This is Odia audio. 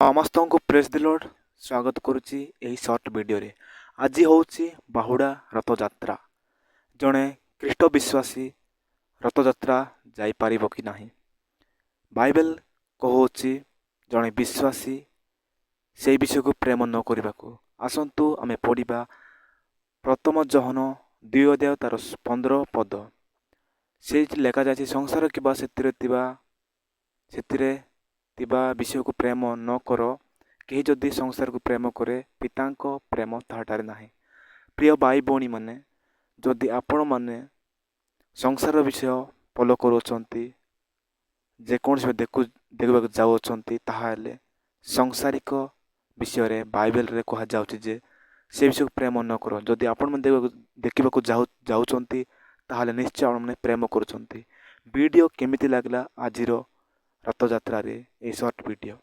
ସମସ୍ତଙ୍କୁ ପ୍ରେଜ୍ ଦି ଲର୍ଡ ସ୍ୱାଗତ କରୁଛି ଏହି ସର୍ଟ ଭିଡ଼ିଓରେ। ଆଜି ହେଉଛି ବାହୁଡ଼ା ରଥଯାତ୍ରା। ଜଣେ ଖ୍ରୀଷ୍ଟ ବିଶ୍ୱାସୀ ରଥଯାତ୍ରା ଯାଇପାରିବ କି ନାହିଁ? ବାଇବେଲ କହୁଛି ଜଣେ ବିଶ୍ୱାସୀ ସେହି ବିଷୟକୁ ପ୍ରେମ ନ କରିବାକୁ। ଆସନ୍ତୁ ଆମେ ପଢ଼ିବା ପ୍ରଥମ ଯୋହନ 2 ଅଧ୍ୟାୟ ତାର 15 ପଦ। ସେଇଠି ଲେଖାଯାଇଛି, ସଂସାର କିମ୍ବା ସେଥିରେ ଥିବା ବିଷୟକୁ ପ୍ରେମ ନ କର। କେହି ଯଦି ସଂସାରକୁ ପ୍ରେମ କରେ, ପିତାଙ୍କ ପ୍ରେମ ତାହାଠାରେ ନାହିଁ। ପ୍ରିୟ ଭାଇ ଭଉଣୀମାନେ, ଯଦି ଆପଣମାନେ ସଂସାର ବିଷୟ ଫଲୋ କରୁଛନ୍ତି, ଯେକୌଣସି ଦେଖିବାକୁ ଯାଉଛନ୍ତି, ତାହେଲେ ସଂସାରିକ ବିଷୟରେ ବାଇବେଲରେ କୁହାଯାଉଛି ଯେ ସେ ବିଷୟକୁ ପ୍ରେମ ନ କର। ଯଦି ଆପଣମାନେ ଦେଖିବାକୁ ଯାଉଛନ୍ତି, ତାହେଲେ ନିଶ୍ଚୟ ଆପଣମାନେ ପ୍ରେମ କରୁଛନ୍ତି। ଭିଡ଼ିଓ କେମିତି ଲାଗିଲା ଆଜିର ରଥଯାତ୍ରାରେ ଏହି ସର୍ଟ ଭିଡ଼ିଓ?